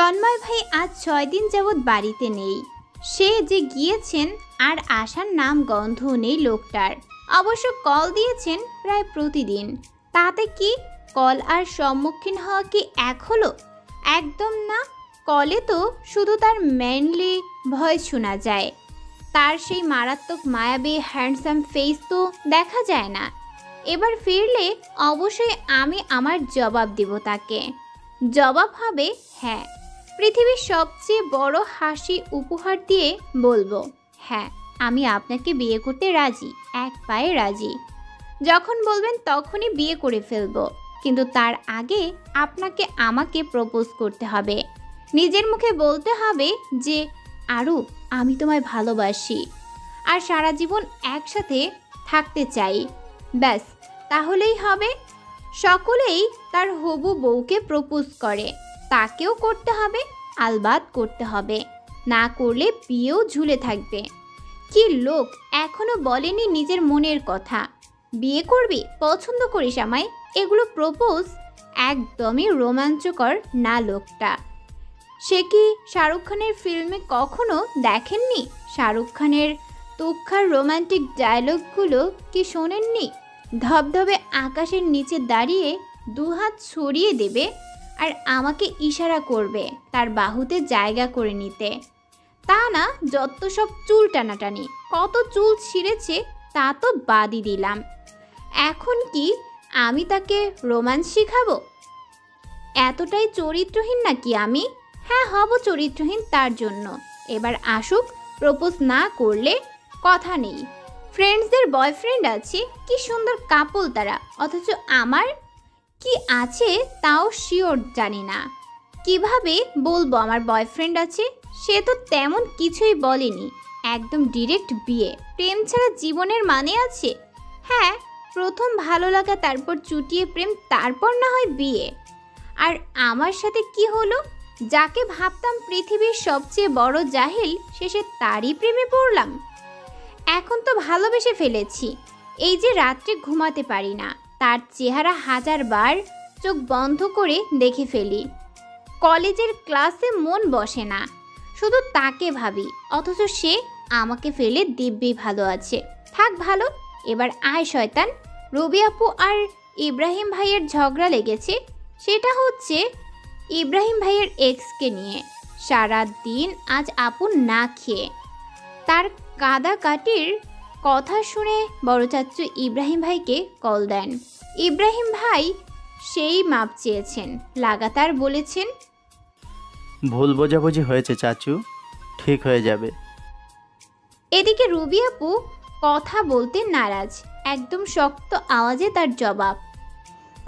তন্ময় ভাই আজ 6 দিন যাবৎ বাড়িতে নেই। সে যে গিয়েছেন আর আসার নাম গন্ধও নেই লোকটার। অবশ্য কল দিয়েছেন প্রায় প্রতিদিন। তাতে কি কল আর সম্মুখীন হওয়া কি এক হলো? একদম না। কলে তো শুধু তার মেনলি ভয়েস শোনা যায়। তার সেই মারাত্মক মায়াবী হ্যান্ডসাম ফেস তো দেখা যায় না। এবার ফিরলে অবশ্যই আমি আমার জবাব দেব তাকে। জবাব হবে হ্যাঁ। পৃথিবীর সবচেয়ে বড় হাসি উপহার দিয়ে বলবো, হ্যাঁ আমি আপনাকে বিয়ে করতে রাজি, এক পায়ে রাজি। যখন বলবেন তখনই বিয়ে করে ফেলবো, কিন্তু তার আগে আপনাকে আমাকে প্রপোজ করতে হবে। নিজের মুখে বলতে হবে যে আরু আমি তোমায় ভালোবাসি আর সারা জীবন একসাথে থাকতে চাই। ব্যাস, তাহলেই হবে। সকলেই তার হবু বউকে প্রপোজ করে, তাকেও করতে হবে, আলবাত করতে হবে। না করলে বিয়েও ঝুলে থাকবে। কি লোক এখনো বলেনি নিজের মনের কথা। বিয়ে করবি, পছন্দ করিস আমায়, এগুলো প্রপোজ একদমই রোমাঞ্চকর না লোকটা। সে কি শাহরুখ খানের ফিল্মে কখনো দেখেননি? শাহরুখ খানের তুক্ষার রোমান্টিক ডায়লগগুলো কি শোনেননি? ধবধবে আকাশের নিচে দাঁড়িয়ে দুহাত ছড়িয়ে দেবে আর আমাকে ইশারা করবে তার বাহুতে জায়গা করে নিতে। তা না যত সব চুল টানাটানি, কত চুল ছিঁড়েছে তা তো বাদই দিলাম। এখন কি আমি তাকে রোম্যান্স শিখাবো? এতটাই চরিত্রহীন নাকি আমি? হ্যাঁ হব চরিত্রহীন তার জন্য। এবার আসুক, প্রপোজ না করলে কথা নেই। ফ্রেন্ডসদের বয়ফ্রেন্ড আছে, কি সুন্দর কাপল তারা, অথচ আমার কি আছে তাও শিওর জানি না। কিভাবে বলবো আমার বয়ফ্রেন্ড আছে? সে তো তেমন কিছুই বলেনি, একদম ডিরেক্ট বিয়ে। প্রেম ছাড়া জীবনের মানে আছে? হ্যাঁ, প্রথম ভালো লাগা, তারপর চুটিয়ে প্রেম, তারপর না হয় বিয়ে। আর আমার সাথে কি হলো? যাকে ভাবতাম পৃথিবীর সবচেয়ে বড় জাহিল, শেষে তারই প্রেমে পড়লাম। এখন তো ভালোবেসে ফেলেছি। এই যে রাত্রে ঘুমাতে পারি না, তার চেহারা 1000 বার চোখ বন্ধ করে দেখে ফেলি। কলেজের ক্লাসে মন বসে না, শুধু তাকে ভাবি, অথচ সে আমাকে ফেলে দিব্যি ভালো আছে। থাক ভালো। এবার আয় শয়তান। রবি আপু আর ইব্রাহিম ভাইয়ের ঝগড়া লেগেছে। সেটা হচ্ছে ইব্রাহিম ভাইয়ের এক্সকে নিয়ে। সারা দিন আজ আপু না খেয়ে। তার কাদাকাটির কথা শুনে বড় চাচ্চু ইব্রাহিম ভাইকে কল দেন। ইব্রাহিম ভাই সেই মাপ চেয়েছেন, লাগাতার বলেছেন ভুল বোঝাবুঝি হয়েছে চাচু, ঠিক হয়ে যাবে। এদিকে রবি আপু কথা বলতে নারাজ, একদম শক্ত আওয়াজে তার জবাব,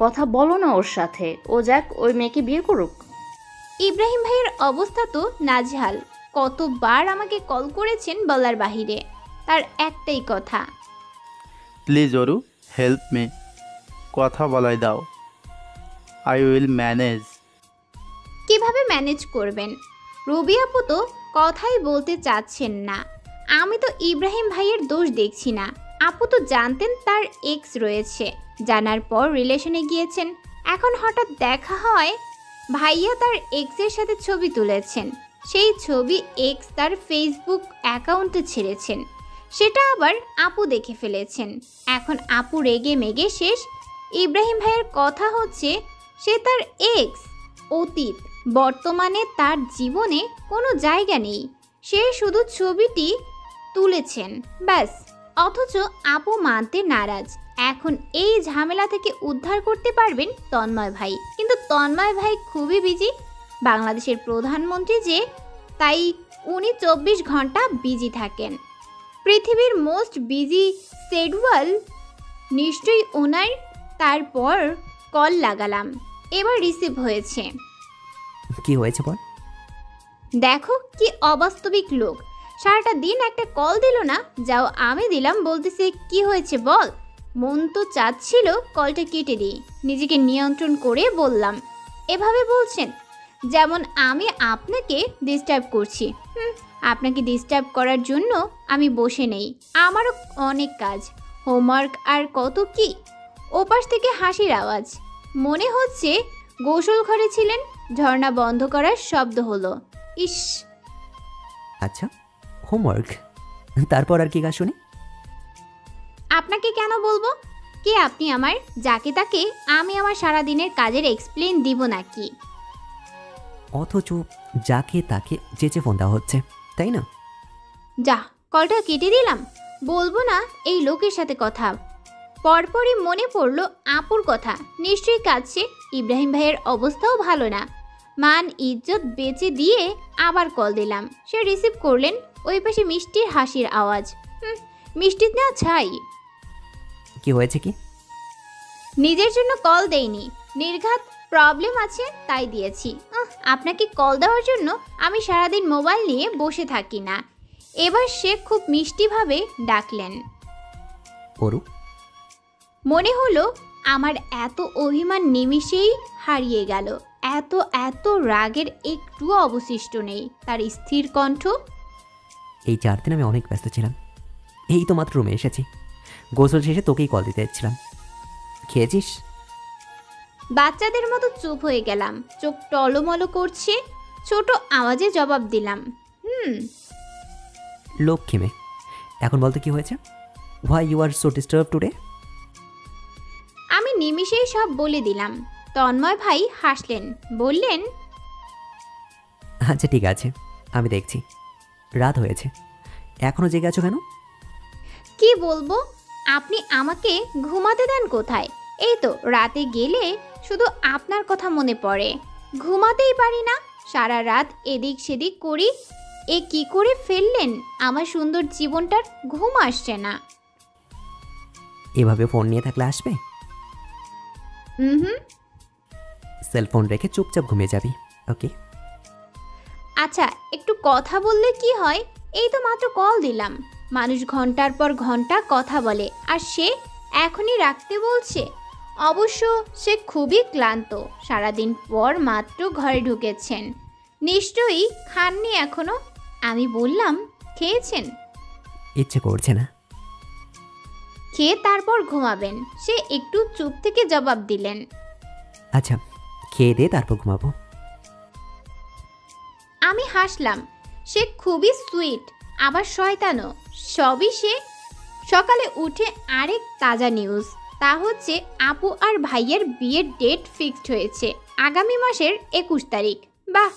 কথা বলো না ওর সাথে, ও যাক, ওই মেয়েকে বিয়ে করুক। ইব্রাহিম ভাইয়ের অবস্থা তো নাজেহাল। কতবার আমাকে কল করেছেন বলার বাহিরে। তার একটাই কথা, প্লিজ অরু, হেল্প মি, কথা বলাই দাও, আই উইল ম্যানেজ। কিভাবে ম্যানেজ করবেন? রবি আপু তো কথাই বলতে চাচ্ছেন না। আমি তো ইব্রাহিম ভাইয়ের দোষ দেখছি না। আপু তো জানতেন তার এক্স রয়েছে, জানার পর রিলেশনে গিয়েছেন। এখন হঠাৎ দেখা হয় ভাইয়া তার এক্সের সাথে ছবি তুলেছেন। সেই ছবি এক্স তার ফেসবুক অ্যাকাউন্টে ছেড়েছেন, সেটা আবার আপু দেখে ফেলেছেন। এখন আপু রেগে মেগে শেষ। ইব্রাহিম ভাইয়ের কথা হচ্ছে সে তার এক্স, অতীত। বর্তমানে তার জীবনে কোনো জায়গা নেই, সে শুধু ছবিটি তুলেছেন ব্যাস। অথচ আপু মানতে নারাজ। এখন এই ঝামেলা থেকে উদ্ধার করতে পারবেন তন্ময় ভাই, কিন্তু তন্ময় ভাই খুবই বিজি। বাংলাদেশের প্রধানমন্ত্রী যে, তাই উনি 24 ঘন্টা বিজি থাকেন। পৃথিবীর মোস্ট বিজি শেডউল নিশ্চয়ই ওনার। তারপর কল লাগালাম, এবার রিসিভ হয়েছে। কি হয়েছে বল? দেখো কি অবাস্তবিক লোক, সারাটা দিন একটা কল দিল না, যাও আমি দিলাম, বলতেছে কি হয়েছে বল। মন তো চাচ্ছিল কলটা কেটে দিই, নিজেকে নিয়ন্ত্রণ করে বললাম, এভাবে বলছেন যেমন আমি আপনাকে ডিস্টার্ব করছি। আপনাকে ডিস্টার্ব করার জন্য আমি বসে নেই, আমারও অনেক কাজ, হোমওয়ার্ক আর কত কি। ওপাশ থেকে হাসির আওয়াজ, মনে হচ্ছে গোসল ঘরে ছিলেন। ঝর্ণা বন্ধ করার শব্দ হলো। ইস, আচ্ছা, হোমওয়ার্ক। তারপর আর কি কাজ শুনি? আপনাকে কেন বলবো? কে আপনি আমার? যাকে তাকে আমি আমার সারাদিনের কাজের এক্সপ্লেন দিব নাকি? অথচ যাকে তাকে চেঁচে ফোন দেওয়া হচ্ছে, তাই না? যা, কলটা কেটে দিলাম। বলবো না এই লোকের সাথে কথা। পরপরই মনে পড়ল আপুর কথা। নিশ্চয়ই কাঁদছে। ইব্রাহিম ভাইয়ের অবস্থাও ভালো না। মান ইজ্জত বেচে দিয়ে আবার কল দিলাম। সে রিসিভ করলেন। ওই পাশে মিষ্টির হাসির আওয়াজ। মিষ্টি না ছাই। কি হয়েছে কি? নিজের জন্য কল দেইনি, নির্ঘাত প্রবলেম আছে তাই দিয়েছি। আপনাকে কল দেওয়ার জন্য আমি সারাদিন মোবাইল নিয়ে বসে থাকি না। এবার সে খুব মিষ্টিভাবে ডাকলেন। ওরু। মনে হলো আমার এত অভিমান নিমিষেই হারিয়ে গেল। এত এত রাগের একটুও অবশিষ্ট নেই। তার স্থির কণ্ঠ। এই 4 দিন আমি অনেক ব্যস্ত ছিলাম। এই তো মাত্র রুমে এসেছি। গোসল শেষে তোকেই কল দিতে যাচ্ছিলাম। খেয়েছিস? বাচ্চাদের মতো চুপ হয়ে গেলাম। চোখ টলমলো করছে। ছোট আওয়াজে জবাব দিলাম, লক্ষ্মী মেয়ে। এখন বলতে কি হয়েছে? Why you are so disturb today? আমি নিমিষেই সব বলে দিলাম। তন্ময় ভাই হাসলেন, বললেন, আচ্ছা ঠিক আছে, আমি দেখছি। রাত হয়েছে, এখনও জেগে আছো কেন? কি বলবো? আপনি আমাকে ঘুমাতে দেন কোথায়? এই তো রাতে গেলে শুধু আপনার কথা মনে পড়ে। ঘুমাতেই পারি না। সারা রাত এদিক সেদিক করি। এ কি করে ফেললেন আমার সুন্দর জীবনটার? ঘুম আসছে না। এভাবে ফোন নিয়ে থাকলে আসবে? হুম। সেলফোন রেখে চুপচাপ ঘুমিয়ে যাবি, ওকে? আচ্ছা, একটু কথা বললে কি হয়? এই তো মাত্র কল দিলাম। মানুষ ঘন্টার পর ঘন্টা কথা বলে, আর সে এখনই রাখতে বলছে। অবশ্য সে খুবই ক্লান্ত। সারাদিন পর মাত্র ঘরে ঢুকেছেন। নিশ্চয়ই খাননি এখনো। আমি বললাম, খেয়েছেন? ইচ্ছে করছে না। খেয়ে তারপর ঘুমাবেন। সে একটু চুপ থেকে জবাব দিলেন, আচ্ছা, খেয়ে দে তারপর ঘুমাবো। আমি হাসলাম। সে খুবই সুইট, আবার শয়তানও। সবই সে। সকালে উঠে আরেক তাজা নিউজ। তা হচ্ছে আপু আর ভাইয়ের বিয়ের ডেট ফিক্সড হয়েছে আগামী মাসের 21 তারিখ। বাহ,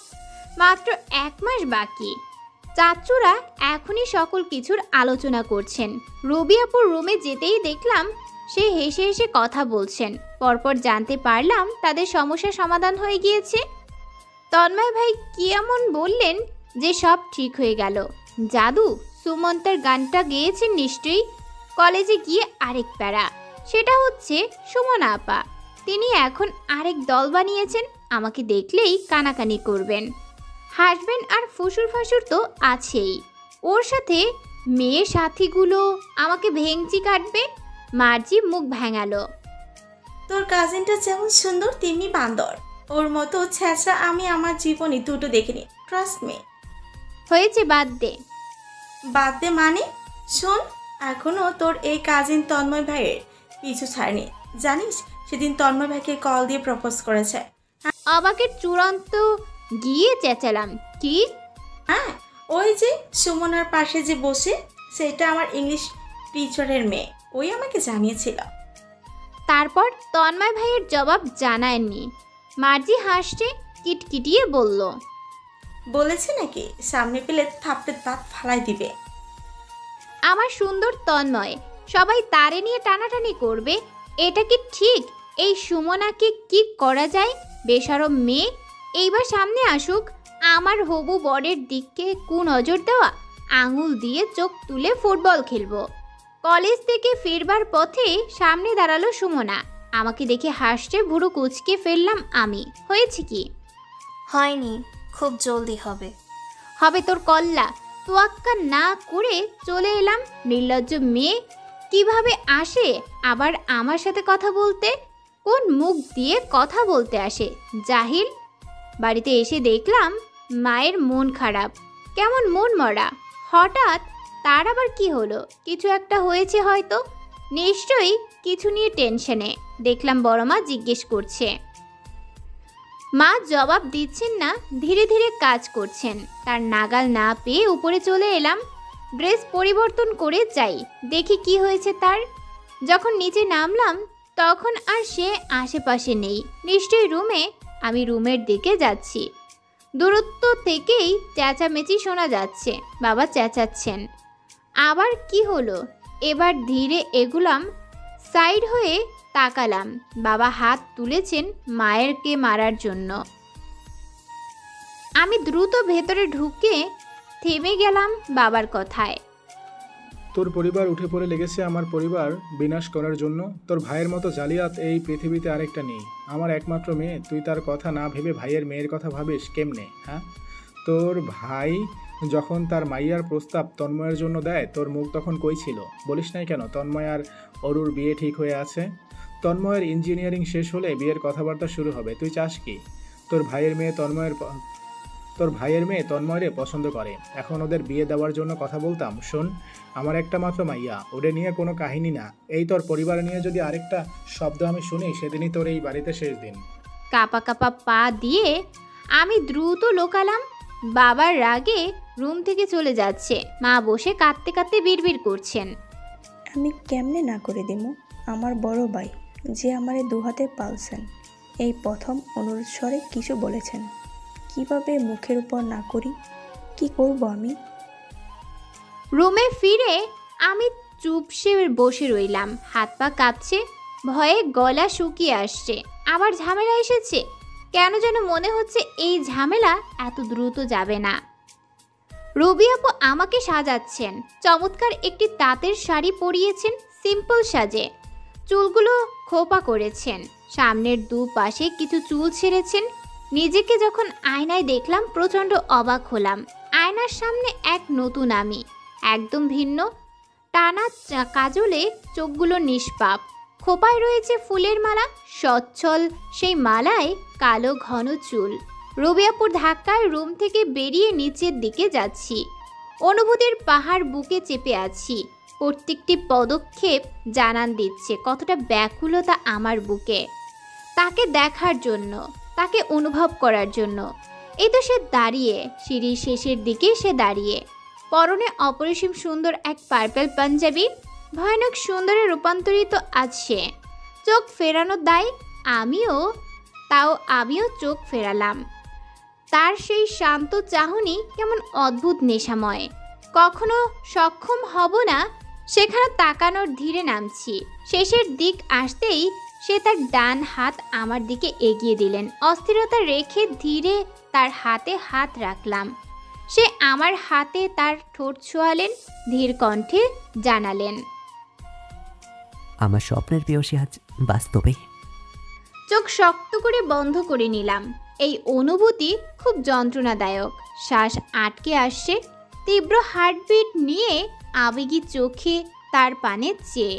মাত্র 1 মাস বাকি। চাচুরা এখনই সকল কিছুর আলোচনা করছেন। রবি আপুর রুমে যেতেই দেখলাম সে হেসে হেসে কথা বলছেন। পরপর জানতে পারলাম তাদের সমস্যা সমাধান হয়ে গিয়েছে। তন্ময় ভাই কি এমন বললেন যে সব ঠিক হয়ে গেল? জাদু। সুমন্তার গানটা গেয়েছেন নিশ্চয়ই। কলেজে গিয়ে আরেক প্যারা। সেটা হচ্ছে সুমনা আপা। তিনি এখন আরেক দল বানিয়েছেন। আমাকে দেখলেই কানাকানি করবেন, হাসবেন, আর ফুসুর ফাসুর তো আছেই। ওর সাথে মেয়ে সাথীগুলো আমাকে ভেঙচি কাটবে। মার্জি মুখ ভেঙালো। তোর কাজিনটা যেমন সুন্দর তেমনি বান্দর। ওর মতো ছ্যাঁচড়া আমি আমার জীবনে দুটো দেখিনি, ট্রাস্ট মি। হয়েছে, বাদ দে। বাদ দে মানে? শোন, এখনো তোর এই কাজিন তন্ময় ভাইয়ের পিছু ছাড়নি। জানিস সেদিন তন্ময় ভাইকে কল দিয়ে প্রপোজ করেছে। অবাকের চূড়ান্ত গিয়ে চেঁচালাম, কি? হ্যাঁ, ওই যে সুমনার পাশে যে বসে, সেটা আমার ইংলিশ টিচারের মেয়ে। ওই আমাকে জানিয়েছিল। তারপর তন্ময় ভাইয়ের জবাব জানায়নি। মার্জি হাসছে, কিটকিটিয়ে বলল, বলেছে নাকি সামনে পেলে থাপড়ে দাঁত ফালাই দিবে। আমার সুন্দর তন্ময়, সবাই তারে নিয়ে টানাটানি করবে। এটা কি ঠিক? এই সুমনাকে কি করা যায়? বেশরম মেয়ে। এইবার সামনে আসুক। আমার হবু বরের দিকে কুনজর দেওয়া? আঙুল দিয়ে চোখ তুলে ফুটবল খেলবো। কলেজ থেকে ফিরবার পথে সামনে দাঁড়ালো সুমনা। আমাকে দেখে হাসছে। ভুরু কুচকে ফেললাম আমি। হয়েছে কি? হয়নি, খুব জলদি হবে। হবে তোর কল্লা। তোয়াক্কা না করে চলে এলাম। নির্লজ্জ মেয়ে কিভাবে আসে আবার আমার সাথে কথা বলতে? কোন মুখ দিয়ে কথা বলতে আসে? জাহিল। বাড়িতে এসে দেখলাম মায়ের মন খারাপ, কেমন মন মরা। হঠাৎ তার আবার কি হলো? কিছু একটা হয়েছে হয়তো। নিশ্চয়ই কিছু নিয়ে টেনশনে। দেখলাম বড় মা জিজ্ঞেস করছে, মা জবাব দিচ্ছেন না, ধীরে ধীরে কাজ করছেন। তার নাগাল না পেয়ে উপরে চলে এলাম। ড্রেস পরিবর্তন করে যাই, দেখি কি হয়েছে তার। যখন নিচে নামলাম তখন আর সে আশেপাশে নেই। নিশ্চয়ই রুমে। আমি রুমের দিকে যাচ্ছি। দূরত্ব থেকেই চেঁচামেচি শোনা যাচ্ছে। বাবা চেঁচাচ্ছেন। আবার কি হলো? এবার ধীরে এগুলাম, সাইড হয়ে তাকালাম। বাবা হাত তুলেছেন মায়েরকে মারার জন্য। আমি দ্রুত ভেতরে ঢুকে থেমে গেলাম বাবার কথায়। তোর পরিবার উঠে পড়ে লেগেছে আমার পরিবার বিনাশ করার জন্য। তোর ভাইয়ের মতো জালিয়াত এই পৃথিবীতে আরেকটা নেই। আমার একমাত্র মেয়ে, তুই তার কথা না ভেবে ভাইয়ের মেয়ের কথা ভাবিস কেমনে? হ্যাঁ, তোর ভাই যখন তার মাইয়ার প্রস্তাব তন্ময়ের জন্য দেয়, তোর মুখ তখন কই ছিল? বলিস নাই কেন তন্ময় আর অরুর বিয়ে ঠিক হয়ে আছে? তন্ময়ের ইঞ্জিনিয়ারিং শেষ হলে বিয়ের কথাবার্তা শুরু হবে। তুই চাস কি তোর ভাইয়ের মেয়ে তন্ময়ের পছন্দ করে? এখন ওদের বিয়ে দেওয়ার জন্য কথা বলতাম। শোন, আমার একটা মাত্র মাইয়া, ওদের নিয়ে কোনো কাহিনী না। এই তোর পরিবার নিয়ে যদি আরেকটা শব্দ আমি শুনি, সেদিনই তোর এই বাড়িতে শেষ দিন। কাপা কাপা পা দিয়ে আমি দ্রুত লোকালাম। বাবার রাগে রুম থেকে চলে যাচ্ছে। মা বসে কাঁদতে কাঁদতে বিড়বিড় করছেন। আমি কেমনে না করে দিমু? আমার বড় ভাই যে আমারে দুহাতে পালছেন, এই প্রথম অনুরোধ স্বরে কিছু বলেছেন। কিভাবে মুখের উপর না করি? কি করব আমি? রুমে ফিরে আমি চুপসে বসে রইলাম। হাত পা কাঁপছে, ভয়ে গলা শুকিয়ে আসছে। আবার ঝামেলা এসেছে। কেন যেন মনে হচ্ছে এই ঝামেলা এত দ্রুত যাবে না। রবি আপু আমাকে সাজাচ্ছেন। চমৎকার একটি তাঁতের শাড়ি পরিয়েছেন, সিম্পল সাজে। চুলগুলো খোপা করেছেন, সামনের দুপাশে কিছু চুল ছেড়েছেন। নিজেকে যখন আয়নায় দেখলাম প্রচণ্ড অবাক হলাম। আয়নার সামনে এক নতুন আমি, একদম ভিন্ন। টানা কাজলে চোখগুলো নিষ্পাপ, খোপায় রয়েছে ফুলের মালা, সচ্ছল সেই মালায় কালো ঘন চুল। রবি আপুর ধাক্কায় রুম থেকে বেরিয়ে নিচের দিকে যাচ্ছি। অনুভূতির পাহাড় বুকে চেপে আছি। প্রত্যেকটি পদক্ষেপ জানান দিচ্ছে কতটা ব্যাকুলতা আমার বুকে। তাকে দেখার জন্য, তাকে অনুভব করার জন্য। এই তো সে দাঁড়িয়ে, সিঁড়ির শেষের দিকে সে দাঁড়িয়ে। পরনে অপরিসীম সুন্দর এক পার্পল পাঞ্জাবি, ভয়ানক সুন্দরে রূপান্তরিত আজ সে। চোখ ফেরানোর দায় আমিও চোখ ফেরালাম। তার সেই শান্ত চাহনি কেমন অদ্ভুত নেশাময়। কখনো সক্ষম হব না সেখানে তাকানোর ধীরে নামছি। শেষের দিক আসতেই সে তার ডান হাত আমার দিকে এগিয়ে দিলেন। অস্থিরতা রেখে ধীরে তার হাতে হাত রাখলাম। সে আমার হাতে তার ঠোঁট ছোঁয়ালেন, ধীর কণ্ঠে জানালেন, আমার স্বপ্নের প্রেয়সী আজ বাস্তবে। চোখ শক্ত করে বন্ধ করে নিলাম। এই অনুভূতি খুব যন্ত্রণাদায়ক। শ্বাস আটকে আসছে। তীব্র হার্টবিট নিয়ে আবেগী চোখে তার পানে চেয়ে।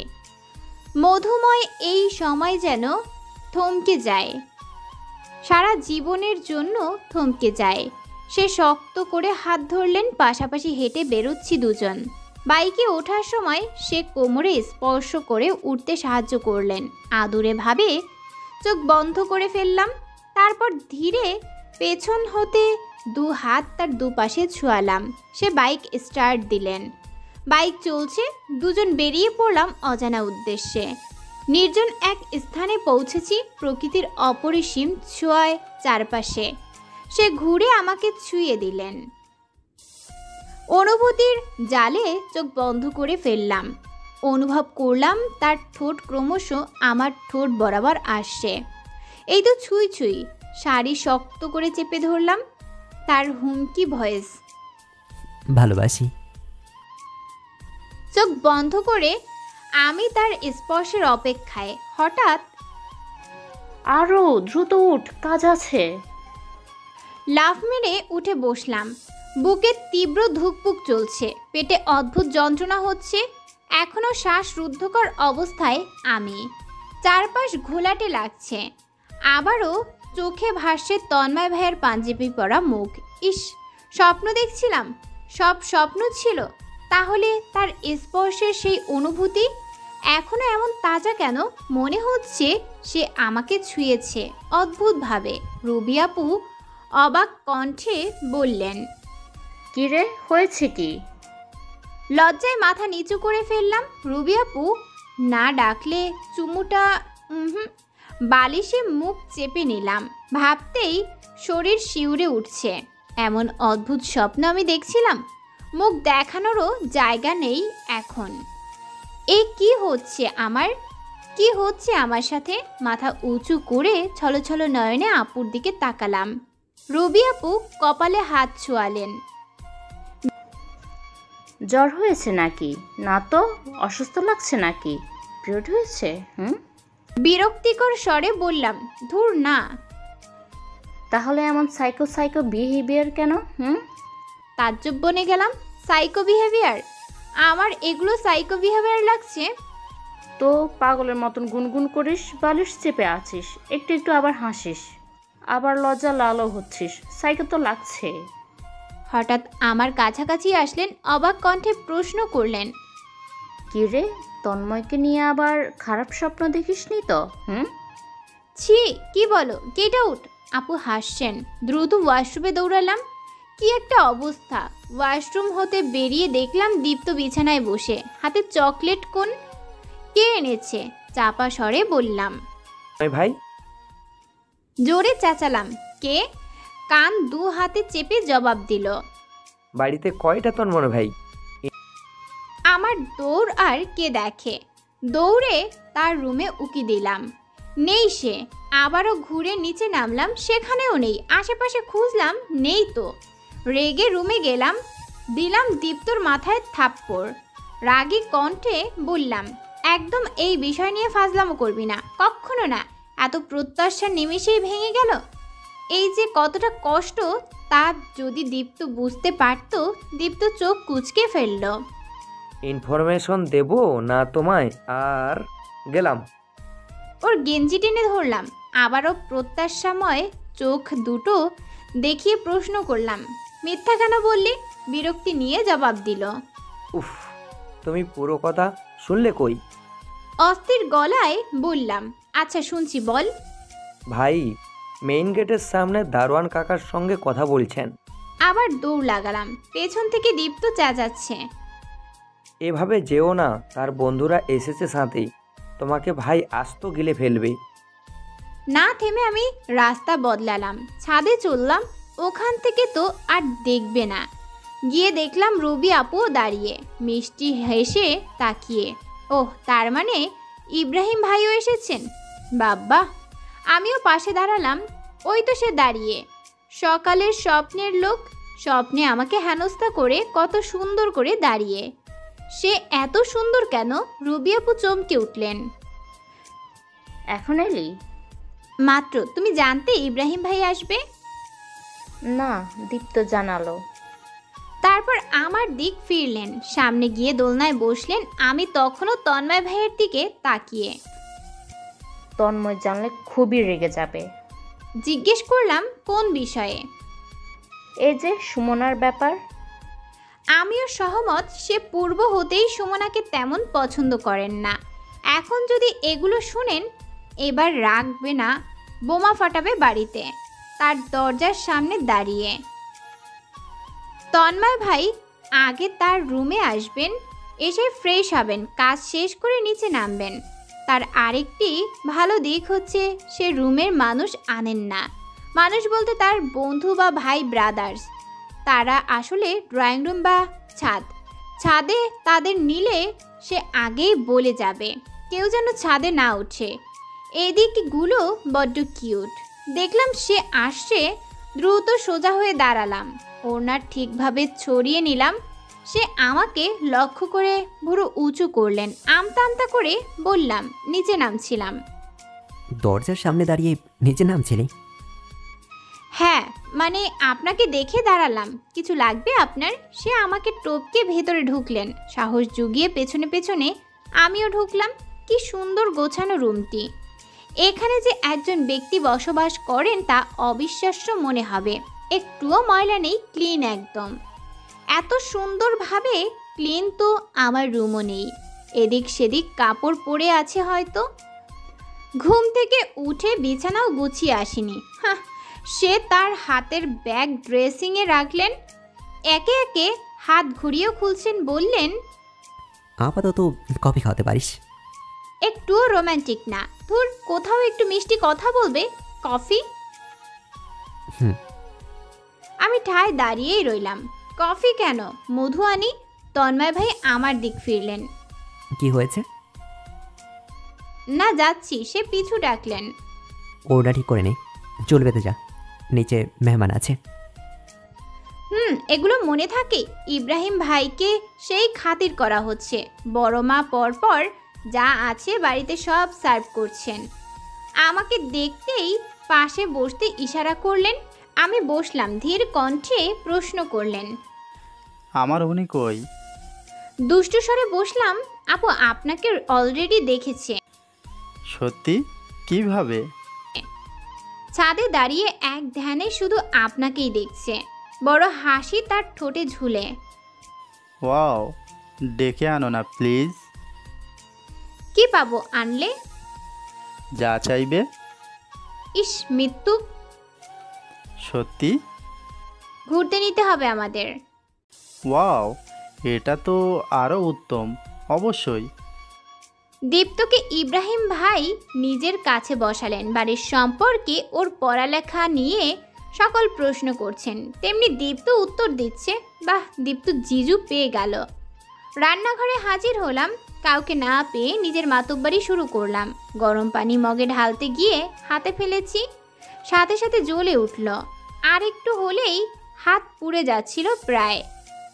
মধুময় এই সময় যেন থমকে যায়, সারা জীবনের জন্য থমকে যায়। সে শক্ত করে হাত ধরলেন, পাশাপাশি হেঁটে বেরোচ্ছি দুজন। বাইকে ওঠার সময় সে কোমরে স্পর্শ করে উঠতে সাহায্য করলেন। আদুরে ভাবে চোখ বন্ধ করে ফেললাম। তারপর ধীরে পেছন হতে দু হাত তার দুপাশে ছোঁয়ালাম। সে বাইক স্টার্ট দিলেন। বাইক চলছে, দুজন বেরিয়ে পড়লাম অজানা উদ্দেশ্যে। নির্জন এক স্থানে পৌঁছেছি, প্রকৃতির অপরিসীম ছোঁয়ায় চারপাশে। সে ঘুরে আমাকে ছুঁয়ে দিলেন। অনুভূতির জালে চোখ বন্ধ করে ফেললাম। অনুভব করলাম তার ঠোঁট ক্রমশ আমার ঠোঁট বরাবর আসছে। এই তো ছুঁই ছুঁই। শাড়ি শক্ত করে চেপে ধরলাম। তার হুমকি ভয়েস, ভালোবাসি। চোখ বন্ধ করে আমি তার স্পর্শের অপেক্ষায়। হঠাৎ আরও দ্রুত উঠ, কাজ আছে। লাফ মেরে উঠে বসলাম। বুকে তীব্র ধুকপুক চলছে, পেটে অদ্ভুত যন্ত্রণা হচ্ছে। এখনও শ্বাসরুদ্ধকর অবস্থায় আমি। চারপাশ ঘোলাটে লাগছে। আবারও চোখে ভাসছে তন্ময় ভাইয়ের পাঞ্জাবি পরা মুখ। ইস, স্বপ্ন দেখছিলাম? সব স্বপ্ন ছিল? তাহলে তার স্পর্শের সেই অনুভূতি এখনও এমন তাজা কেন? মনে হচ্ছে সে আমাকে ছুঁয়েছে অদ্ভুতভাবে। রুবি আপু অবাক কণ্ঠে বললেন, কি রে, হয়েছে কি? লজ্জায় মাথা নিচু করে ফেললাম। রুবি আপু না ডাকলে চুমুটা বালিশে মুখ চেপে নিলাম। ভাবতেই শরীর শিউরে উঠছে। এমন অদ্ভুত স্বপ্ন আমি দেখছিলাম, মুখ দেখানোরও জায়গা নেই এখন। কি হচ্ছে আমার সাথে? মাথা উঁচু করে ছলছল নয়নে আপুর দিকে তাকালাম। রুবি আপু কপালে হাত ছোঁয়ালেন। জ্বর হয়েছে নাকি? না তো, অসুস্থ লাগছে নাকি? পিরিয়ড হয়েছে? বিরক্তিকর স্বরে বললাম, ধুর না। তাহলে এমন সাইকো বিহেভিয়ার কেন? তাজ্জব বনে গেলাম। Psycho behaviour? আমার এগুলো সাইকো বিহেভিয়ার লাগছে? তো পাগলের মতন গুনগুন করিস, বালিশ চেপে আছিস, একটু একটু আবার হাসিস, আবার লজ্জা লালও হচ্ছিস, সাইকো তো লাগছে। হঠাৎ আমার কাছাকাছি আসলেন, অবাক কণ্ঠে প্রশ্ন করলেন, কি রে, তন্ময়কে নিয়ে আবার খারাপ স্বপ্ন দেখিসনি তো? ছি, কি বলো, গেট আউট। আপু হাসছেন। দ্রুত ওয়াশরুমে দৌড়ালাম। কি একটা অবস্থা! ওয়াশরুম হতে বেরিয়ে দেখলাম দীপ্ত বিছানায় বসে, হাতে চকলেট কোন। কে এনেছে? চাপা স্বরে বললাম। ভাই। জোরে চেঁচালাম, কে? কান দু হাতে চেপে জবাব দিল, বাড়িতে কয়টা তন্ময় ভাই? আমার দৌড় আর কে দেখে। দৌড়ে তার রুমে উকি দিলাম, নেই সে। আবারও ঘুরে নিচে নামলাম, সেখানেও নেই। আশেপাশে খুঁজলাম, নেই তো। রেগে রুমে গেলাম, দিলাম দীপ্তর মাথায় থাপ্পড়। রাগী কণ্ঠে বললাম, একদম এই বিষয় নিয়ে ফাজলামো করবি না, কখনো না। এত প্রত্যাশার নিমেষেই ভেঙে গেল। এই যে কতটা কষ্ট, তা যদি দীপ্ত বুঝতে পারত। দীপ্ত চোখ কুঁচকে ফেলল। ইনফরমেশন দেব না তোমায়, আর গেলাম। ওর গেঞ্জি টেনে ধরলাম। আবারও প্রত্যাশাময় চোখ দুটো দেখিয়ে প্রশ্ন করলাম, মিথ্যা কেন বললি? বিরক্তি নিয়ে জবাব দিল, উফ, তুমি পুরো কথা শুনলে কই? অস্থির গলায় বললাম, আচ্ছা শুনছি, বল। ভাই মেইন গেটের সামনে দারোয়ান কাকার সঙ্গে কথা বলছেন। আবার দৌড় লাগালাম। পেছন থেকে দীপ্ত চেঁচাচ্ছে, এভাবে যেও না, তার বন্ধুরা এসেছে সাথে, তোমাকে ভাই আস্ত গিলে ফেলবে। না থেমে আমি রাস্তা বদলালাম, ছাদে চললাম। ওখান থেকে তো আর দেখবে না। গিয়ে দেখলাম রুবি আপুও দাঁড়িয়ে, মিষ্টি হেসে তাকিয়ে। ওহ, তার মানে ইব্রাহিম ভাইও এসেছেন। বাব্বা! আমিও পাশে দাঁড়ালাম। ওই তো সে দাঁড়িয়ে, সকালের স্বপ্নের লোক। স্বপ্নে আমাকে হেনস্থা করে কত সুন্দর করে দাঁড়িয়ে। সে এত সুন্দর কেন? রুবি আপু চমকে উঠলেন। এখন এলি? মাত্র। তুমি জানতে ইব্রাহিম ভাই আসবে? না, দীপ্ত জানালো। তারপর আমার দিক ফিরলেন, সামনে গিয়ে দোলনায় বসলেন। আমি তখনও তন্ময় ভাইয়ের দিকে তাকিয়ে। তন্ময় জানলে খুবই রেগে যাবে। জিজ্ঞেস করলাম, কোন বিষয়ে? এই যে সুমনার ব্যাপার। আমিও সহমত। সে পূর্ব হতেই সুমনাকে তেমন পছন্দ করেন না। এখন যদি এগুলো শুনেন, এবার রাখবে না, বোমা ফাটাবে বাড়িতে। তার দরজার সামনে দাঁড়িয়ে। তন্ময় ভাই আগে তার রুমে আসবেন, এসে ফ্রেশ হবেন, কাজ শেষ করে নিচে নামবেন। তার আরেকটি ভালো দিক হচ্ছে সে রুমের মানুষ আনেন না। মানুষ বলতে তার বন্ধু বা ভাই ব্রাদার্স। তারা আসলে ড্রয়িং রুম বা ছাদে তাদের নিলে সে আগেই বলে যাবে, কেউ যেন ছাদে না ওঠে। এদিকগুলো বড্ড কিউট। দেখলাম সে আসছে, দ্রুত সোজা হয়ে দাঁড়ালাম, ওড়না ঠিকভাবে ছড়িয়ে নিলাম। সে আমাকে লক্ষ্য করে ভুরু উঁচু করলেন। আমতা আমতা করে বললাম, নিচে নামছিলাম। দরজার সামনে দাঁড়িয়ে নিচে নামছিলি? হ্যাঁ, মানে আপনাকে দেখে দাঁড়ালাম। কিছু লাগবে আপনার? সে আমাকে টপকে ভেতরে ঢুকলেন। সাহস জুগিয়ে পেছনে পেছনে আমিও ঢুকলাম। কি সুন্দর গোছানো রুমটি। এখানে যে একজন ব্যক্তি বসবাস করেন তা অবিশ্বাস্য মনে হবে। একটুও ময়লা নেই, ক্লিন একদম। এত সুন্দরভাবে ক্লিন তো আমার রুমও নেই। এদিক সেদিক কাপড় পরে আছে হয়তো। ঘুম থেকে উঠে বিছানাও গুছিয়ে আসেনি। সে তার হাতের ব্যাগ ড্রেসিংয়ে রাখলেন, একে একে হাত ঘুরিয়েও খুলছেন, বললেন, আপাতত কফি খাওয়াতে পারিস? একটুও রোম্যান্টিক না। ধুর, কোথাও একটু মিষ্টি কথা বলবে, কফি। হুম। আমি ঠায় দাঁড়িয়েই রইলাম। কফি কেন, মধু আনি। তন্ময় ভাই আমার দিক ফিরলেন। কি হয়েছে? না, যাচ্ছি। সে পিছু ডাকলেন। ওটা ঠিক করে নে, চুল বেঁধে যা, নিচে মেহমান আছে। এগুলো মনে থাকে? ইব্রাহিম ভাইকে সেই খাতির করা হচ্ছে। বড় মা পরপর যা আছে বাড়িতে সব সার্ভ করছেন। আমাকে দেখতেই পাশে বসতে ইশারা করলেন। আমি বসলাম। ধীর কণ্ঠে প্রশ্ন করলেন, আমার উনি কই? দুষ্টু স্বরে বসলাম। আপু আপনাকে অলরেডি দেখেছে। সত্যি? কিভাবে? ছাদে দাঁড়িয়ে এক ধ্যানে শুধু আপনাকেই দেখছে। বড় হাসি তার ঠোঁটে ঝুলে। ওয়াও, ডেকে আনো না প্লিজ। কি পাবো আনলে? যা চাইবে। ইস, মৃত্যু। সত্যি? ঘুরতে নিতে হবে আমাদের। ওয়াও, এটা তো আরও উত্তম। অবশ্যই। দীপ্তকে ইব্রাহিম ভাই নিজের কাছে বসালেন। বাড়ির সম্পর্কে, ওর পড়ালেখা নিয়ে সকল প্রশ্ন করছেন। তেমনি দীপ্ত উত্তর দিচ্ছে। বাহ, দীপ্ত জিজু পেয়ে গেল। রান্নাঘরে হাজির হলাম। কাউকে না পেয়ে নিজের মাতব্বারি শুরু করলাম। গরম পানি মগে ঢালতে গিয়ে হাতে ফেলেছি, সাথে সাথে জ্বলে উঠল। আর একটু হলেই হাত পুড়ে যাচ্ছিল প্রায়।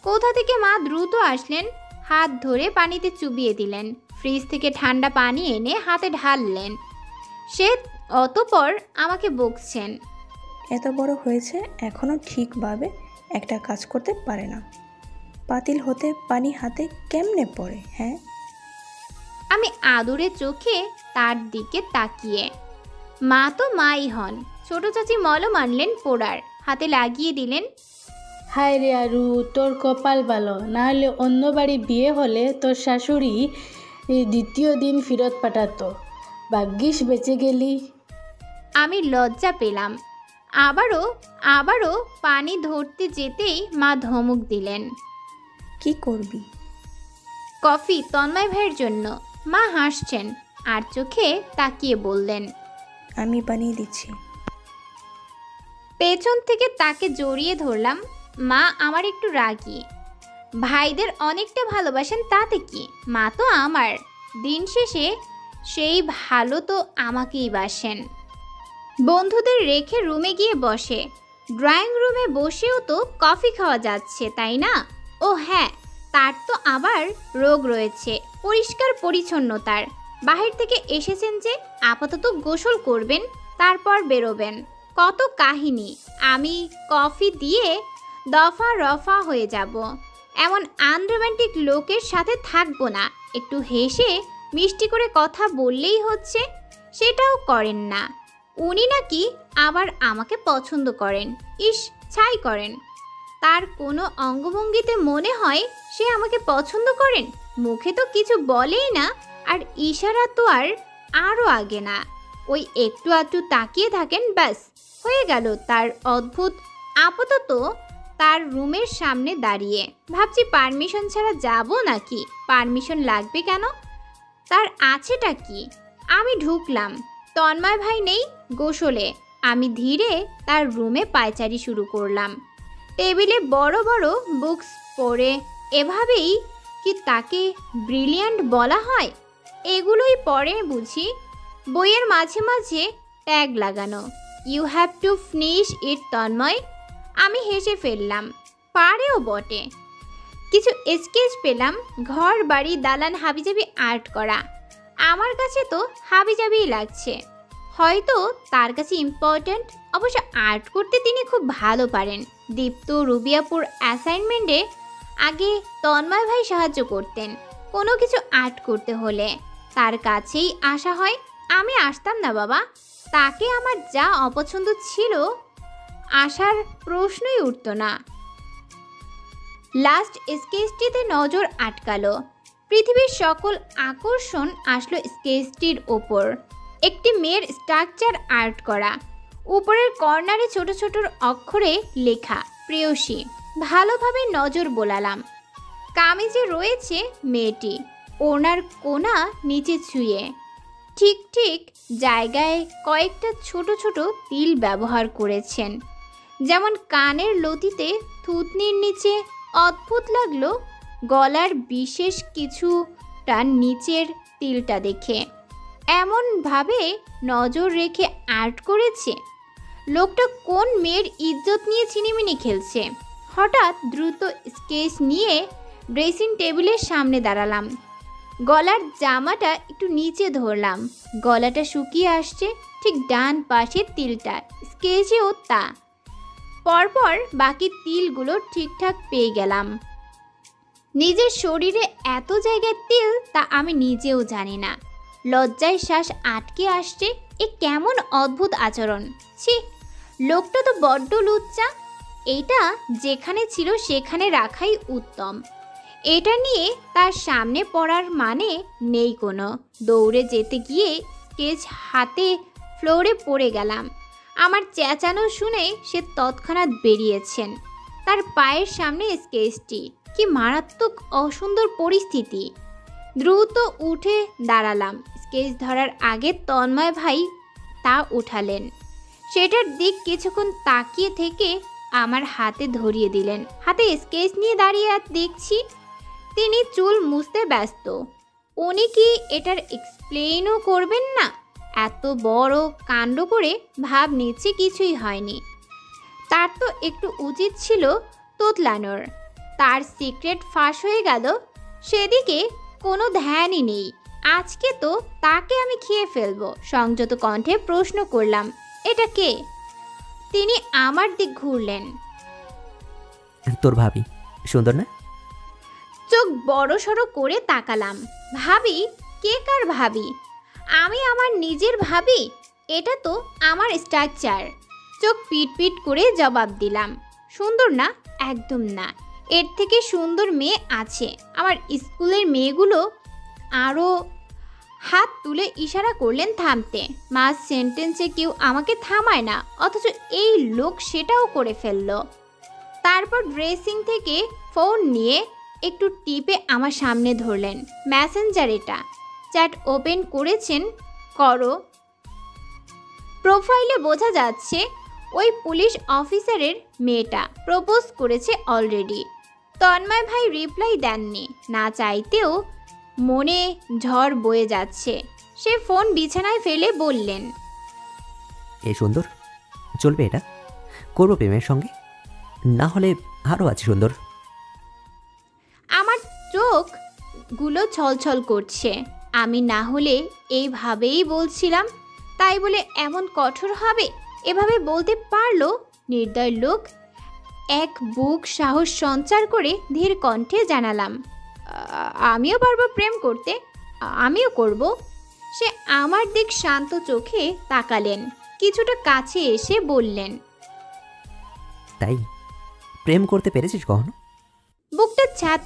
কোথা থেকে মা দ্রুত আসলেন, হাত ধরে পানিতে চুবিয়ে দিলেন। ফ্রিজ থেকে ঠান্ডা পানি এনে হাতে ঢাললেন। সে অতঃপর আমাকে বকছেন, এত বড় হয়েছে এখনও ঠিকভাবে একটা কাজ করতে পারে না। পাতিল হতে পানি হাতে কেমনে পড়ে? হ্যাঁ। আমি আদুরে চোখে তার দিকে তাকিয়ে। মা তো মাই হন। ছোট চাচি মলম আনলেন পোড়ার, হাতে লাগিয়ে দিলেন। হায় রে আরু, তোর কপাল ভালো, নাহলে অন্য বাড়ি বিয়ে হলে তোর শাশুড়ি দ্বিতীয় দিন ফেরত পাঠাতো। ভাগ্যিস বেঁচে গেলি। আমি লজ্জা পেলাম। আবারও পানি ধরতে যেতেই মা ধমক দিলেন, কি করবি? কফি তন্ময় ভাইয়ের জন্য। মা হাসছেন আর চোখে তাকিয়ে বললেন, আমি বানিয়ে দিচ্ছি। পেছন থেকে তাকে জড়িয়ে ধরলাম। মা আমার একটু রাগী। ভাইদের অনেকটা ভালোবাসেন, তাতে কি? মা তো আমার। দিন শেষে সেই ভালো তো আমাকেই বাসেন। বন্ধুদের রেখে রুমে গিয়ে বসে। ড্রয়িং রুমে বসেও তো কফি খাওয়া যাচ্ছে, তাই না? ও হ্যাঁ, তার তো আবার রোগ রয়েছে পরিষ্কার পরিচ্ছন্নতার। বাহির থেকে এসেছেন যে, আপাতত গোসল করবেন, তারপর বেরোবেন। কত কাহিনী। আমি কফি দিয়ে দফা রফা হয়ে যাব। এমন আনরোম্যান্টিক লোকের সাথে থাকবো না। একটু হেসে মিষ্টি করে কথা বললেই হচ্ছে, সেটাও করেন না। উনি নাকি আবার আমাকে পছন্দ করেন। ইস, ছাই করেন। তার কোনো অঙ্গভঙ্গিতে মনে হয় সে আমাকে পছন্দ করেন। মুখে তো কিছু বলেই না, আর ইশারা তো আরও আগে না। ওই একটু আধটু তাকিয়ে থাকেন, ব্যাস হয়ে গেল তার অদ্ভুত। আপাতত তার রুমের সামনে দাঁড়িয়ে ভাবছি, পারমিশন ছাড়া যাব নাকি? পারমিশন লাগবে কেন? তার আছেটা কি? আমি ঢুকলাম। তন্ময় ভাই নেই গোসলে। আমি ধীরে তার রুমে পায়চারি শুরু করলাম। টেবিলে বড় বড় বুকস পড়ে। এভাবেই কি তাকে ব্রিলিয়ান্ট বলা হয়? এগুলোই পড়ে বুঝি। বইয়ের মাঝে মাঝে ট্যাগ লাগানো, you have to finish it Tanmoy. আমি হেসে ফেললাম, পারেও বটে। কিছু স্কেচ পেলাম, ঘর বাড়ি দালান হাবিজাবি আর্ট করা। আমার কাছে তো হাবিজাবিই লাগছে, হয়তো তার কাছে ইম্পর্ট্যান্ট। অবশ্য আর্ট করতে তিনি খুব ভালো পারেন। দীপ্ত রুবিয়াপুর অ্যাসাইনমেন্টে আগে তন্ময় ভাই সাহায্য করতেন কোনো কিছু আর্ট করতে হলে। তার কাছেই আসা হয়। আমি আসতাম না বাবা। তাকে আমার যা অপছন্দ ছিল, আসার প্রশ্নই উঠত না। লাস্ট স্কেচটিতে নজর আটকালো। পৃথিবীর সকল আকর্ষণ আসলো স্কেচটির ওপর। একটি মেয়ের স্ট্রাকচার আর্ট করা, উপরের কর্নারে ছোট ছোট অক্ষরে লেখা প্রেয়সী। ভালোভাবে নজর বোলালাম। কামিজে রয়েছে মেয়েটি, ওনার কোনা নিচে ছুঁয়ে। ঠিক ঠিক জায়গায় কয়েকটা ছোট ছোট তিল ব্যবহার করেছেন, যেমন কানের লতিতে থুতনির নিচে। অদ্ভুত লাগলো গলার বিশেষ কিছুটা নিচের তিলটা দেখে। এমনভাবে নজর রেখে আর্ট করেছে। লোকটা কোন মেয়ের ইজ্জত নিয়ে ছিনিমিনি খেলছে। হঠাৎ দ্রুত স্কেচ নিয়ে ড্রেসিং টেবিলের সামনে দাঁড়ালাম। গলার জামাটা একটু নিচে ধরলাম। গলাটা শুকিয়ে আসছে, ঠিক ডান পাশের তিলটা স্কেচেও তা। পরপর বাকি তিলগুলো ঠিকঠাক পেয়ে গেলাম। নিজের শরীরে এত জায়গায় তিল তা আমি নিজেও জানি না। লজ্জায় শ্বাস আটকে আসছে। এ কেমন অদ্ভুত আচরণ! ছি, লোকটা তো বড্ড লুচ্চা। এইটা যেখানে ছিল সেখানে রাখাই উত্তম। এটা নিয়ে তার সামনে পড়ার মানে নেই কোনো। দৌড়ে যেতে গিয়ে স্কেচ হাতে ফ্লোরে পড়ে গেলাম। আমার চেঁচানো শুনে সে তৎক্ষণাৎ বেরিয়েছেন। তার পায়ের সামনে স্কেচটি। কি মারাত্মক অসুন্দর পরিস্থিতি! দ্রুত উঠে দাঁড়ালাম। স্কেচ ধরার আগে তন্ময় ভাই তা উঠালেন। সেটার দিক কিছুক্ষণ তাকিয়ে থেকে আমার হাতে ধরিয়ে দিলেন। হাতে স্কেচ নিয়ে দাঁড়িয়ে দেখছি তিনি চুল মুছতে ব্যস্ত। উনি কি এটার এক্সপ্লেনও করবেন না? এত বড় কাণ্ড করে ভাব নিচ্ছে কিছুই হয়নি। তার তো একটু উচিত ছিল তোতলানোর। তার সিক্রেট ফাঁস হয়ে গেল, সেদিকে কোনো ধ্যানই নেই। আজকে তো তাকে আমি খেয়ে ফেলবো। সংযত কণ্ঠে প্রশ্ন করলাম, এটা কে? তিনি আমার দিক ঘুরলেন। তোর ভাবি, সুন্দর না? চোখ বড় সড়ো করে তাকালাম। ভাবি? কে কার ভাবি? আমি আমার নিজের ভাবি? এটা তো আমার স্ট্রাকচার। চোখ পিট পিট করে জবাব দিলাম, সুন্দর না? একদম না। এর থেকে সুন্দর মেয়ে আছে। আমার স্কুলের মেয়েগুলো। আরও হাত তুলে ইশারা করলেন থামতে। মাঝ সেন্টেন্সে কেউ আমাকে থামায় না, অথচ এই লোক সেটাও করে ফেলল। তারপর ড্রেসিং থেকে ফোন নিয়ে একটু টিপে আমার সামনে ধরলেন। মেসেঞ্জার এটা, চ্যাট ওপেন করেছেন, করো। প্রোফাইলে বোঝা যাচ্ছে ওই পুলিশ অফিসারের মেয়েটা প্রপোজ করেছে অলরেডি। তন্ময় ভাই রিপ্লাই দেননি। না চাইতেও মনে ঝড় বয়ে যাচ্ছে। সে ফোন বিছানায় ফেলে বললেন, এ সুন্দর, চলবে এটা? করবো প্রেমের সঙ্গে, না হলে আরও আছে সুন্দর। আমার চোখগুলো ছলছল করছে। আমি না হলে এইভাবেই বলছিলাম, তাই বলে এমন কঠোর হবে? এভাবে বলতে পারলো নির্দয় লোক? এক বুক সাহস সঞ্চার করে ধীর কণ্ঠে জানালাম, আমিও পারবো প্রেম করতে, আমিও করব। সে আমার দিক শান্ত চোখে তাকালেন, কিছুটা কাছে এসে বললেন, তাই প্রেম করতে পেরেছিস কখনো? বুকটা স্যাদ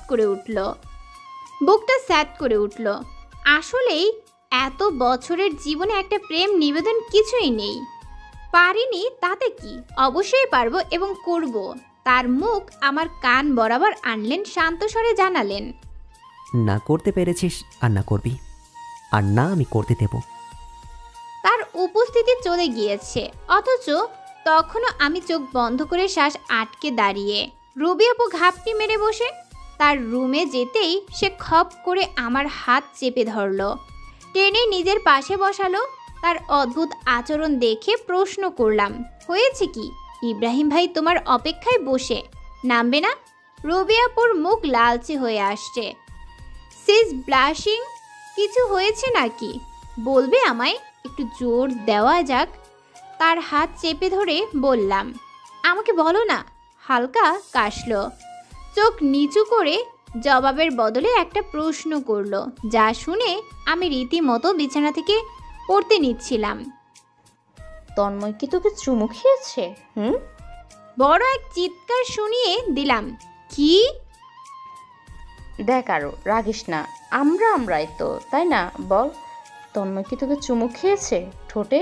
করে উঠল। আসলেই এত বছরের জীবনে একটা প্রেম নিবেদন কিছুই নেই। পারিনি তাতে কি, অবশ্যই পারবো এবং করব। তার মুখ আমার কান বরাবর আনলেন, শান্ত স্বরে জানালেন, না করতে পেরেছিস আর না করবি, আর না আমি করতে দেব। তার উপস্থিতি চলে গিয়েছে, অথচ তখনও আমি চোখ বন্ধ করে শ্বাস আটকে দাঁড়িয়ে। রবি আপু ঘাপটি মেরে বসে। তার রুমে যেতেই সে খপ করে আমার হাত চেপে ধরল, টেনে নিজের পাশে বসালো। তার অদ্ভুত আচরণ দেখে প্রশ্ন করলাম, হয়েছে কি? ইব্রাহিম ভাই তোমার অপেক্ষায় বসে, নামবে না? রবি আপুর মুখ লালচে হয়ে আসছে। সিজ ব্লাশিং। কিছু হয়েছে নাকি? বলবে আমায়? একটু জোর দেওয়া যাক। তার হাত চেপে ধরে বললাম, আমাকে বলো না। হালকা কাশলো। চোখ নিচু করে জবাবের বদলে একটা প্রশ্ন করলো, যা শুনে আমি রীতিমতো বিছানা থেকে পড়তে নিচ্ছিলাম। তন্ময় কি তোকে চুমু খেয়েছে? বড় এক চিৎকার শুনিয়ে দিলাম। কি? দেখ আরও রাগিস না, আমরাই তো, তাই না? বল, তন্ময় কি তোকে চুমু খেয়েছে ঠোঁটে?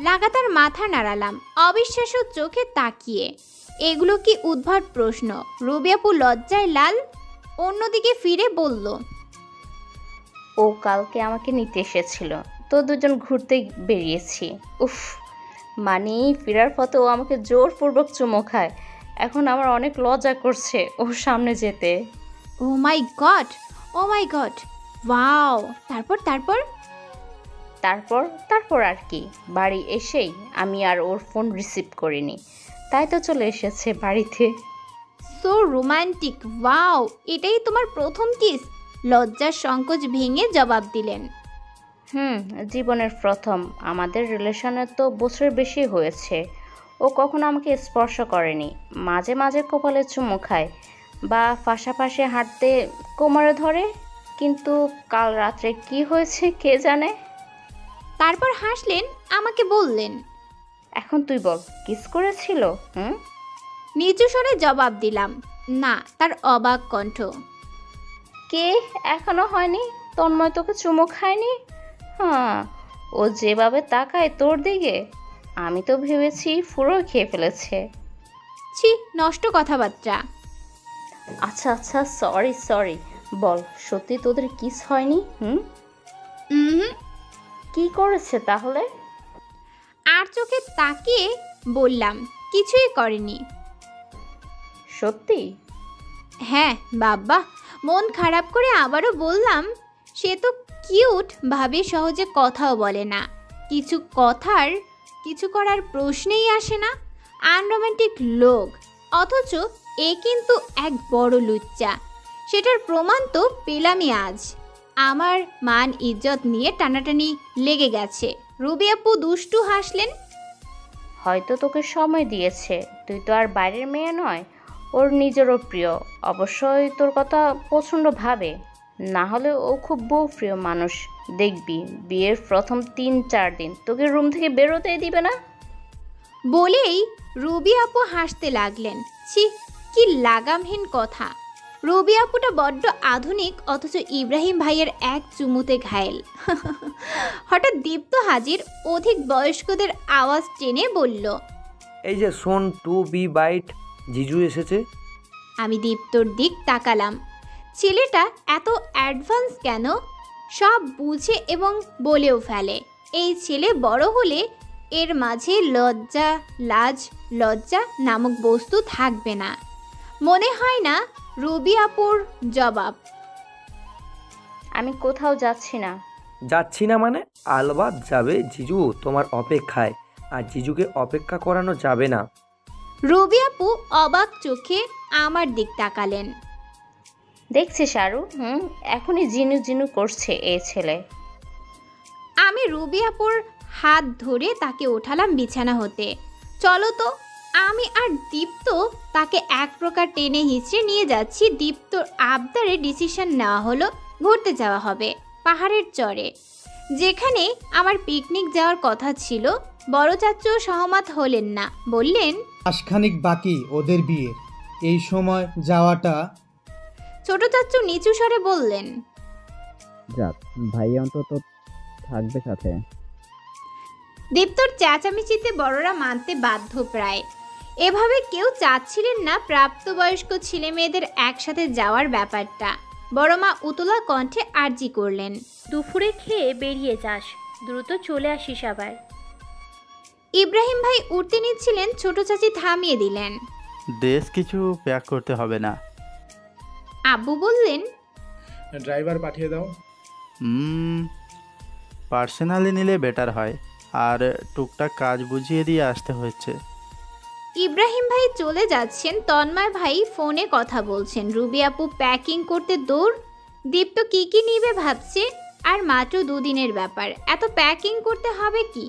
লাগাতার মাথা নাড়ালাম অবিশ্বাস্য চোখে তাকিয়ে। এগুলো কি উদ্ভট প্রশ্ন। রুবি আপু লজ্জায় লাল। অন্যদিকে ফিরে বলল, ও কালকে আমাকে নিতে এসেছিল, তো দুজন ঘুরতে বেরিয়েছি। উফ, মানে ফেরার পথে ও আমাকে জোরপূর্বক চুমো খায়। এখন আমার অনেক লজ্জা করছে ওর সামনে যেতে। ও মাই গড, ও মাই গড, ওয়াও। তারপর তারপর তারপর আর কি, বাড়ি এসেই আমি আর ওর ফোন রিসিভ করিনি, তাই তো চলে এসেছে বাড়িতে। So romantic, wow. এটাই তোমার প্রথম কিস? লজ্জার সংকোচ ভেঙে জবাব দিলেন, জীবনের প্রথম। আমাদের রিলেশনের তো বছর বেশি হয়েছে। ও কখনো আমাকে স্পর্শ করেনি। মাঝে মাঝে কপালে চুমু খায় বা পাশাপাশি হাঁটতে কোমরে ধরে, কিন্তু কাল রাত্রে কি হয়েছে কে জানে। তারপর হাসলেন, আমাকে বললেন, এখন তুই বল, কিস করেছিল? নিচু স্বরে জবাব দিলাম, না। তার অবাক কণ্ঠ, কে? এখনো হয়নি? তন্ময় তোকে চুমু খায়নি? হ্যাঁ, ও যেভাবে তাকায় তোর দিকে, আমি তো ভেবেছি পুরো খেয়ে ফেলেছে। ছি, নষ্ট কথাবার্তা। আচ্ছা সরি। বল, সত্যি তোদের কিস হয়নি? কি করেছে তাহলে? আর চোখে তাকিয়ে বললাম, কিছুই করেনি। সত্যি? হ্যাঁ বাবা। মন খারাপ করে আবারও বললাম, সে তো কিউট ভাবে সহজে কথাও বলে না। কিছু করার প্রশ্নেই আসে না। আনরোম্যান্টিক লোক, অথচ এ কিন্তু এক বড় লুচ্চা। সেটার প্রমাণ তো পেলামই আজ। আমার মান ইজ্জত নিয়ে টানাটানি লেগে গেছে। রুবি আপু দুষ্টু হাসলেন, হয়তো তোকে সময় দিয়েছে, তুই তো আর বাইরের মেয়ে নয়, ওর নিজেরও প্রিয়। অবশ্যই তোর কথা পছন্দ ভাবে, না হলে ও খুব বউপ্রিয় মানুষ। দেখবি বিয়ের প্রথম 3-4 দিন তোকে রুম থেকে বেরোতেই দিবে না। বলেই রুবি আপু হাসতে লাগলেন। ছি, কি লাগামহীন কথা। রুবি আপুটা বড্ড আধুনিক, অথচ ইব্রাহিম ভাইয়ের এক চুমুতে ঘায়েল। হঠাৎ দীপ্ত হাজির অধিক বয়স্কদের আওয়াজ টেনে বলল, এই যে শোন, টু বি বাইট, জিজু এসেছে। আমি দীপ্তর দিক তাকালাম। ছেলেটা এত অ্যাডভান্স কেন? সব বুঝে এবং বলেও ফেলে। এই ছেলে বড় হলে এর মাঝে লজ্জা নামক বস্তু থাকবে না। মনে হয় না রুবি আপুর জবাব, আমি কোথাও যাচ্ছি না। মানে? আলবাত যাবে, জিজু তোমার অপেক্ষায়, আর জিজুকে অপেক্ষা করানো যাবে না। রুবি আপু অবাক চোখে আমার দিক তাকালেন। দেখছি শারু, এখনই জিনু করছে এই ছেলে। আমি রুবি আপুর হাত ধরে তাকে ওঠালাম বিছানা হতে। চলো তো। আমি আর দীপ্ত তাকে এক প্রকার টেনে হিঁচড়ে নিয়ে যাচ্ছি। দীপ্তর আবদারে ডিসিশন নেওয়া হলো, ঘুরতে যাওয়া হবে পাহাড়ের চরে, যেখানে আমার পিকনিক যাওয়ার কথা ছিল। বড় চাচু সহমত হলেন না, বললেন, মাসখানেক বাকি ওদের বিয়ের, এই সময় যাওয়াটা। ছোট চাচু নিচু স্বরে বললেন, যাক, ভাই অন্তত থাকবে সাথে। দীপ্তর চেঁচামেচিতে বড়রা মানতে বাধ্য প্রায়। এভাবে কেউ চাচ্ছিলেন না প্রাপ্তবয়স্ক ছেলে মেয়েদের একসাথে যাওয়ার ব্যাপারটা। বড় মা উতলা কণ্ঠে আর্জি করলেন, দুপুরে খেয়ে বেরিয়ে যাস, দ্রুত চলে আসিস আবার। ইব্রাহিম ভাই উঠতে নিচ্ছিলেন, ছোট চাচি থামিয়ে দিলেন। বেশ কিছু প্যাক করতে হবে না। আব্বু বললেন, ড্রাইভার পাঠিয়ে দাও। পার্সোনালি নিলে বেটার হয়, আর টুকটাক কাজ বুঝিয়ে দিয়ে আসতে হচ্ছে। ইব্রাহিম ভাই চলে যাচ্ছেন, তন্ময় ভাই ফোনে কথা বলছেন। রুবি আপু প্যাকিং করতে দৌড়। দীপ্ত কি নিবে ভাবছে, আর মাত্র 2 দিনের ব্যাপার, এত প্যাকিং করতে হবে কি?